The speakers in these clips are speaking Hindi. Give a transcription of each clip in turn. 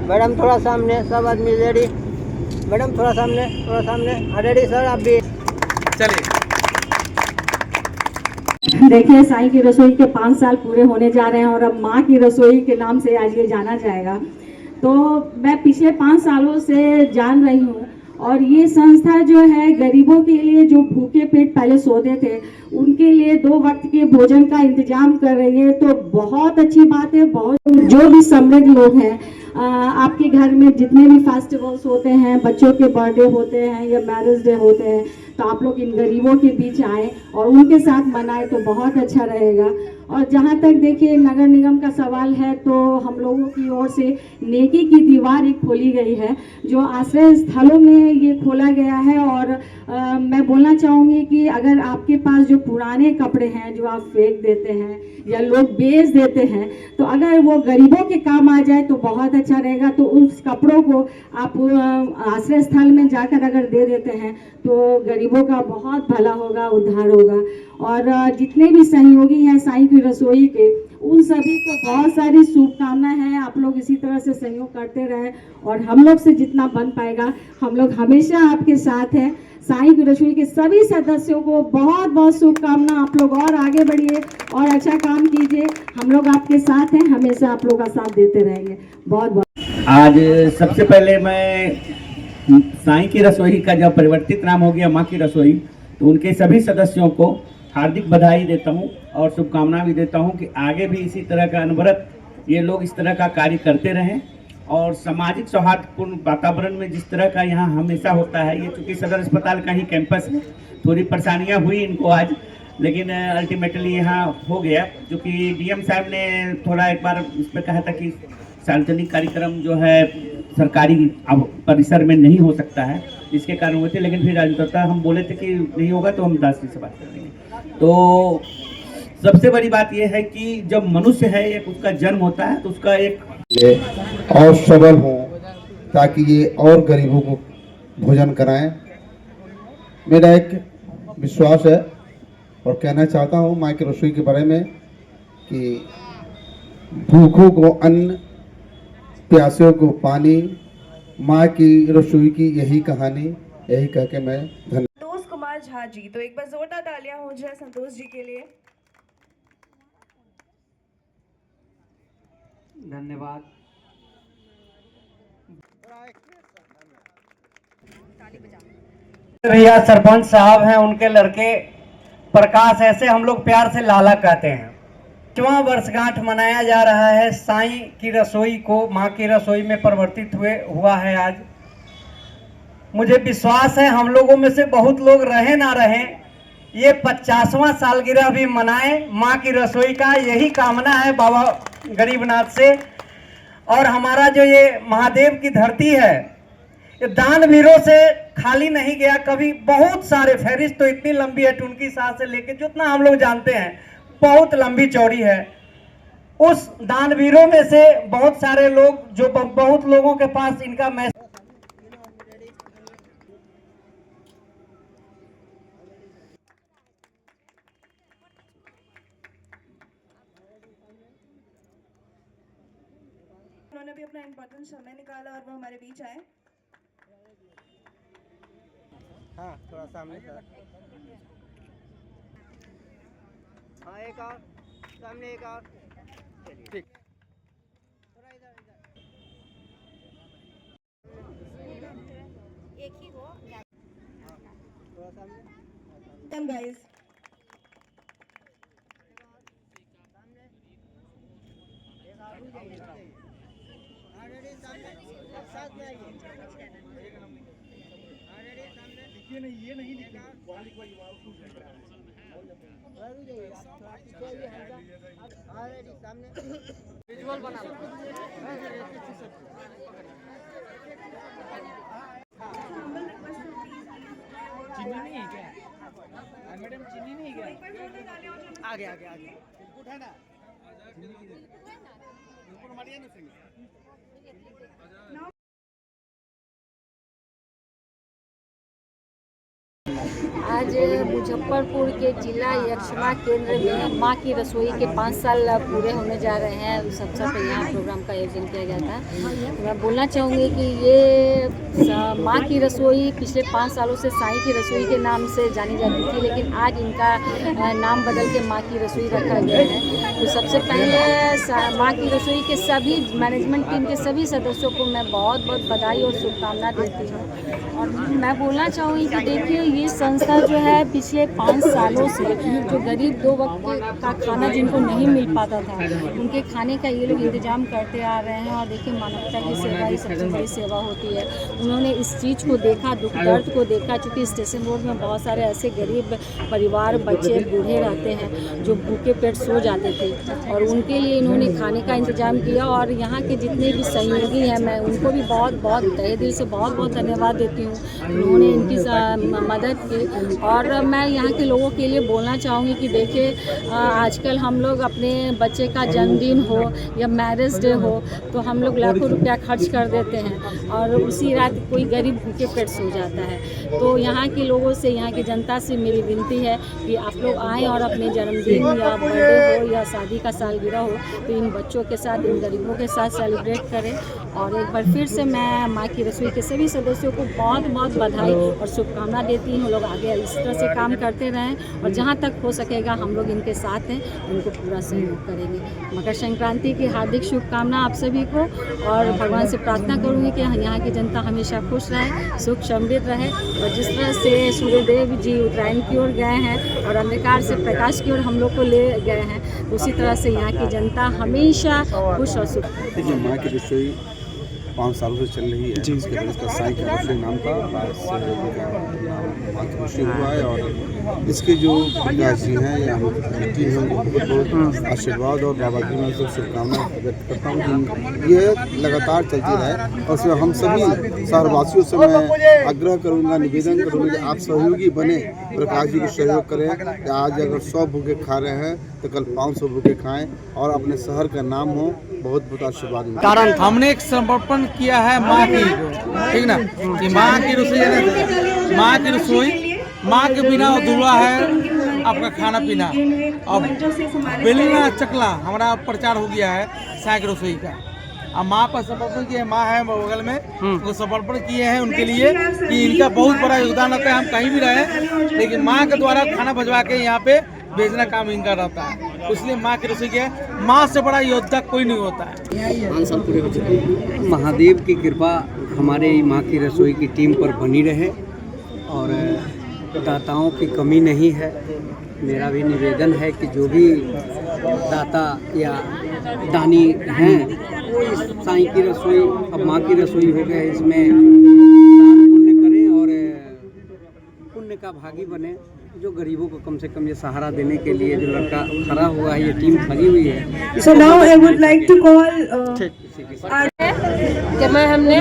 मैडम थोड़ा सामने, सब आदमी रेडी। मैडम थोड़ा सामने, थोड़ा सामने। रेडी सर, आप भी चलिए। देखिए, साईं की रसोई के 5 साल पूरे होने जा रहे हैं और अब माँ की रसोई के नाम से आज ये जाना जाएगा। तो मैं पिछले 5 सालों से जान रही हूँ और ये संस्था जो है गरीबों के लिए, जो भूखे पेट पहले सोते थे, उनके लिए 2 वक्त के भोजन का इंतजाम कर रही है। तो बहुत अच्छी बात है। बहुत जो भी समृद्ध लोग हैं, आपके घर में जितने भी फेस्टिवल्स होते हैं, बच्चों के बर्थडे होते हैं या मैरिज डे होते हैं, तो आप लोग इन गरीबों के बीच आए और उनके साथ मनाएं तो बहुत अच्छा रहेगा। और जहाँ तक देखिए नगर निगम का सवाल है, तो हम लोगों की ओर से नेकी की दीवार एक खोली गई है, जो आश्रय स्थलों में ये खोला गया है। और मैं बोलना चाहूँगी कि अगर आपके पास जो पुराने कपड़े हैं जो आप फेंक देते हैं या लोग बेच देते हैं, तो अगर वो गरीबों के काम आ जाए तो बहुत अच्छा रहेगा। तो उस कपड़ों को आप आश्रय स्थल में जाकर अगर दे देते हैं तो गरीबों का बहुत भला होगा, उद्धार होगा। और जितने भी सहयोगी हैं साईं की रसोई के, उन सभी को बहुत सारी शुभकामनाएं हैं। आप लोग इसी तरह से सहयोग करते रहें और हम लोग से जितना बन पाएगा हम लोग हमेशा आपके साथ हैं। साईं की रसोई के सभी सदस्यों को बहुत बहुत शुभकामना। आप लोग और आगे बढ़िए और अच्छा काम कीजिए। हम लोग आपके साथ हैं, हमेशा आप लोग का साथ देते रहेंगे। बहुत बहुत आज सबसे पहले मैं साईं की रसोई का जब परिवर्तित नाम हो गया माँ की रसोई, तो उनके सभी सदस्यों को हार्दिक बधाई देता हूँ और शुभकामना भी देता हूँ कि आगे भी इसी तरह का अनवरत ये लोग इस तरह का कार्य करते रहें। और सामाजिक सौहार्दपूर्ण वातावरण में जिस तरह का यहाँ हमेशा होता है, ये चूँकि सदर अस्पताल का ही कैंपस है, थोड़ी परेशानियाँ हुई इनको आज, लेकिन अल्टीमेटली यहाँ हो गया। क्योंकि डीएम साहब ने थोड़ा एक बार इस पर कहा था कि सार्वजनिक कार्यक्रम जो है सरकारी परिसर में नहीं हो सकता है, इसके कारण हुए थे। लेकिन फिर राजनीतिता हम बोले थे कि नहीं होगा तो हम दास जी से बात कर लेंगे। तो सबसे बड़ी बात यह है कि जब मनुष्य है, एक उसका जन्म होता है, तो उसका एक और सबल हों ताकि ये और गरीबों को भोजन कराएं। मेरा एक विश्वास है और कहना चाहता हूँ माँ की रसोई के बारे में कि भूखों को अन्न, प्यासों को पानी, माँ की रसोई की यही कहानी। यही कह के मैं संतोष कुमार झा जी, तो एक बार जोरदार तालियां हो जाए संतोष जी के लिए। धन्यवाद। भैया सरपंच साहब हैं, उनके लड़के प्रकाश, ऐसे हम लोग प्यार से लाला कहते हैं। 5वां वर्षगांठ मनाया जा रहा है साईं की रसोई को माँ की रसोई में परिवर्तित हुआ है आज। मुझे विश्वास है हम लोगों में से बहुत लोग रहे ना रहे, ये 50वां सालगिरह भी मनाएं माँ की रसोई का, यही कामना है बाबा गरीबनाथ से। और हमारा जो ये महादेव की धरती है, ये दानवीरों से खाली नहीं गया कभी। बहुत सारे फहरिस्त तो इतनी लंबी है, टुनकी साह से लेके जितना हम लोग जानते हैं बहुत लंबी चौड़ी है। उस दानवीरों में से बहुत सारे लोग, जो बहुत लोगों के पास इनका मैसेज उन्होंने भी अपना इम्पोर्टेंट समय निकाला और वो हमारे बीच आए। हाँ, थोड़ा सामने सर। हाँ, एक और सामने, एक और। ठीक। थोड़ा इधर इधर। एक ही हो। हाँ, थोड़ा सामने। Done guys. ये नहीं सामने विजुअल बना चीनी नहीं है क्या मैडम? चीनी नहीं है क्या? आगे आगे आगे उठा ना ऊपर मारिए ना। आज मुजफ्फरपुर के जिला यक्षमा केंद्र में माँ की रसोई के 5 साल पूरे होने जा रहे हैं। उस अवसर पर यहाँ प्रोग्राम का आयोजन किया गया था। मैं बोलना चाहूँगी कि ये माँ की रसोई पिछले 5 सालों से साईं की रसोई के नाम से जानी जाती थी, लेकिन आज इनका नाम बदल के माँ की रसोई रखा गया है। तो सबसे पहले माँ की रसोई के सभी मैनेजमेंट टीम के सभी सदस्यों को मैं बहुत बहुत बधाई और शुभकामना देती हूँ। और मैं बोलना चाहूँगी कि देखिए, ये संस्था जो है पिछले 5 सालों से जो गरीब 2 वक्त का खाना जिनको नहीं मिल पाता था, उनके खाने का ये लोग इंतजाम करते आ रहे हैं। और देखिए, मानवता की सेवा ही सबसे बड़ी सेवा होती है। उन्होंने इस चीज़ को देखा, दुख दर्द को देखा, क्योंकि स्टेशन रोड में बहुत सारे ऐसे गरीब परिवार, बच्चे, बूढ़े रहते हैं जो भूखे पेट सो जाते थे, और उनके लिए इन्होंने खाने का इंतजाम किया। और यहाँ के जितने भी सहयोगी हैं, मैं उनको भी बहुत बहुत तहे दिल से बहुत बहुत धन्यवाद देती हूँ। उन्होंने इनकी मदद की। और मैं यहाँ के लोगों के लिए बोलना चाहूँगी कि देखिए, आजकल हम लोग अपने बच्चे का जन्मदिन हो या मैरिज डे हो तो हम लोग लाखों रुपया खर्च कर देते हैं, और उसी रात कोई गरीब भूखे पेट सो जाता है। तो यहाँ के लोगों से, यहाँ की जनता से मेरी विनती है कि आप लोग आएँ और अपने जन्मदिन या बर्थडे हो या शादी का सालगिरह हो तो इन बच्चों के साथ, इन गरीबों के साथ सेलिब्रेट करें। और एक बार फिर से मैं माँ की रसोई के सभी सदस्यों को बहुत बहुत बधाई और शुभकामना देती हूँ। लोग आगे इस तरह से काम करते रहें, और जहाँ तक हो सकेगा हम लोग इनके साथ हैं, इनको पूरा सहयोग करेंगे। मकर संक्रांति की हार्दिक शुभकामना आप सभी को, और भगवान से प्रार्थना करूँगी कि यहाँ की जनता हमेशा खुश रहे, सुख समृद्ध रहे। और जिस तरह से सूर्यदेव जी उत्तरायण की ओर गए हैं और अंधकार से प्रकाश की ओर हम लोग को ले गए हैं, उसी तरह से यहाँ की जनता हमेशा खुश और सुख। देखिए, माँ की रसोई 5 सालों से चल रही है। इसके बाद इसका साईं की रसोई नाम था, माँ की रसोई हुआ है। और इसके जो विकास जी हैं या बेटी हैं, उनको बहुत आशीर्वाद और बाबा जी में शुभकामना व्यक्त करता हूँ कि ये लगातार चलती रहे। और उसमें हम सभी शहरवासियों से मैं आग्रह करूँगा, निवेदन करूँगा कि आप सहयोगी बने, प्रकाश जी को सहयोग करें। आज अगर 100 भूखे खा रहे हैं तो कल 500 भूखे खाएँ और अपने शहर का नाम हो। बहुत बहुत आशीर्वाद। कारण हमने एक समर्पण किया है माँ की, ठीक ना, कि माँ की रसोई, माँ की रसोई, माँ के बिना अधूरा है आपका खाना पीना। अब बेलना चकला हमारा प्रचार हो गया है साईं की रसोई का। अब माँ पर समर्पण किए, माँ है बगल में, वो समर्पण किए हैं उनके लिए कि इनका बहुत बड़ा योगदान रहता है। हम कहीं भी रहे, लेकिन माँ के द्वारा खाना भिजवा के यहाँ पे भेजना काम इनका रहता है। इसलिए माँ की रसोई के माँ से बड़ा योद्धा कोई नहीं होता है। 5 साल पूरे हो चुके हैं। महादेव की कृपा हमारे माँ की रसोई की टीम पर बनी रहे, और दाताओं की कमी नहीं है। मेरा भी निवेदन है कि जो भी दाता या दानी हैं, वो इस साईं की रसोई, अब माँ की रसोई हो गए, इसमें दान पुण्य करें और पुण्य का भागी बने। जो गरीबों को कम से कम ये सहारा देने के लिए जो लड़का खड़ा हुआ है, ये टीम खड़ी हुई है। So now I would like to call जब हमने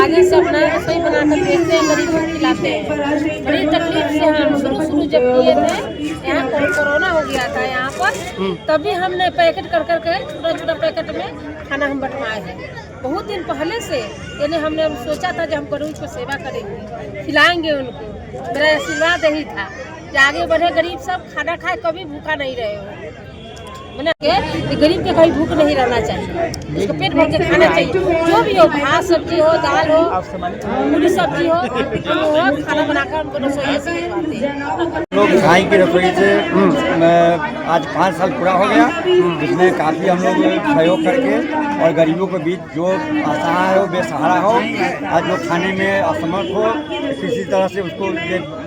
आगे से अपना रसोई बनाकर बेचते हैं, गरीबों को खिलाते हैं। बड़ी तकलीफ से हम शुरू जब किए थे, यहाँ कोरोना हो गया था यहाँ पर, तभी हमने पैकेट कर करके छोटा पैकेट में खाना हम बंटवाए हैं। बहुत दिन पहले से यानी हमने सोचा था जब हम गरीब को सेवा करेंगे, खिलाएंगे उनको। मेरा आशीर्वाद यही था कि आगे बढ़े, गरीब सब खाना खाए, कभी भूखा नहीं रहे हो। कि गरीब के कभी भूख नहीं रहना चाहिए, उसको पेट भर के खाना चाहिए। जो भी हो, भात सब्जी हो, दाल हो, पूरी सब्जी हो, हम खाना बनाकर उनको रसोई से खिलवाते हैं। लोग साईं की रसोई से आज 5 साल पूरा हो गया, जिसमें काफ़ी हम लोग सहयोग करके और गरीबों के बीच जो असहाय हो, बेसहारा हो, आज जो खाने में असमर्थ हो, किसी तरह से उसको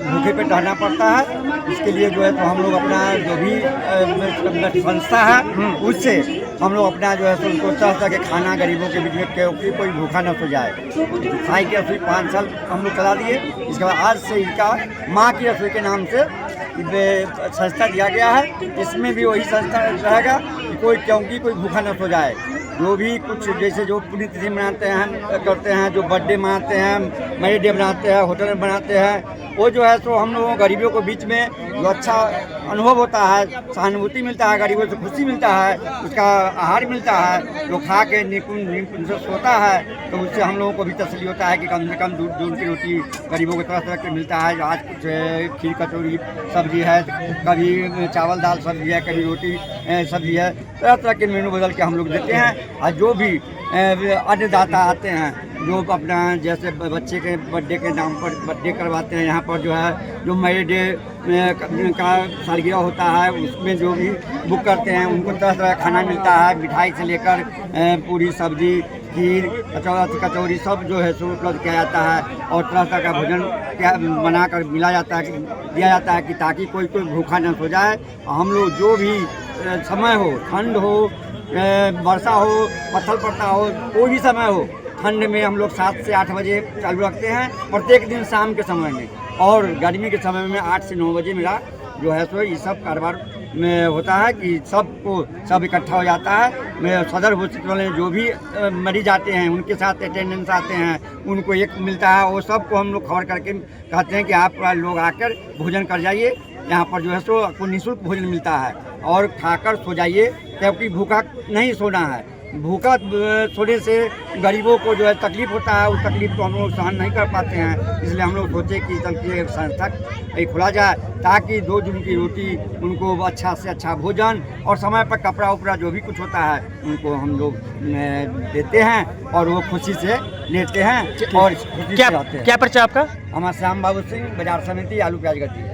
भूखे पे रहना पड़ता है। इसके लिए जो है तो हम लोग अपना जो भी संस्था है उससे हम लोग अपना जो है तो उनको तरह के खाना गरीबों के बीच में, क्योंकि कोई भूखा न सो जाए। साईं की रसोई 5 साल हम लोग चला दिए। इसके बाद आज से इनका माँ की रसोई के नाम से संस्था दिया गया है। इसमें भी वही संस्था रहेगा कि क्योंकि कोई भूखा न सो जाए। जो भी कुछ जैसे जो पुण्यतिथि मनाते हैं, करते हैं, जो बर्थडे मनाते हैं, मैरिज डे मनाते हैं, होटल में बनाते हैं, वो जो है सो हम लोगों गरीबों के बीच में जो अच्छा अनुभव होता है, सहानुभूति मिलता है, गरीबों से खुशी मिलता है, उसका आहार मिलता है, जो खा के निपुण से सोता है, तो उससे हम लोगों को भी तसल्ली होता है कि कम से कम दूध की रोटी गरीबों को तरह तरह के मिलता है। आज कुछ खीर कचौड़ी सब्जी है, कभी चावल दाल सब्जी है, कभी रोटी सब्जी है, तरह तरह के मेनू बदल के हम लोग देते हैं। और जो भी अन्नदाता आते हैं, जो अपना जैसे बच्चे के बर्थडे के नाम पर बर्थडे करवाते हैं, यहाँ पर जो है जो मैरिज डे का सालगिरह होता है उसमें जो भी बुक करते हैं उनको तरह तरह का खाना मिलता है, मिठाई से लेकर पूरी सब्जी खीर कचौड़ी सब जो है सो उपलब्ध किया जाता है। और तरह तरह का भोजन बनाकर मिला जाता है, दिया जाता है कि ताकि कोई भूखा न सो जाए। हम लोग जो भी समय हो, ठंड हो, वर्षा हो, पत्थर पड़ता हो, कोई भी समय हो, ठंड में हम लोग 7 से 8 बजे चालू रखते हैं प्रत्येक दिन शाम के समय में, और गर्मी के समय में 8 से 9 बजे मेरा जो है सो ये सब कारोबार में होता है कि सब इकट्ठा हो जाता है। मैं सदर हॉस्पिटल में जो भी मरीज आते हैं उनके साथ अटेंडेंस आते हैं, उनको एक मिलता है, वो सबको हम लोग खबर करके कहते हैं कि आप लोग आकर भोजन कर जाइए। यहाँ पर जो है सो आपको निःशुल्क भोजन मिलता है और खाकर सो जाइए, क्योंकि भूखा नहीं सोना है। भूखा सोने से गरीबों को जो है तकलीफ होता है, उस तकलीफ को हम लोग सहन नहीं कर पाते हैं। इसलिए हम लोग सोचे कि एक संस्था खुला जाए ताकि 2 दिन की रोटी उनको अच्छा से अच्छा भोजन और समय पर कपड़ा उपड़ा जो भी कुछ होता है उनको हम लोग देते हैं और वो खुशी से लेते हैं और खुशी से रहते हैं। क्या परिचय आपका? हमारा श्याम बाबू सिंह, बाजार समिति, आलू प्याज गति।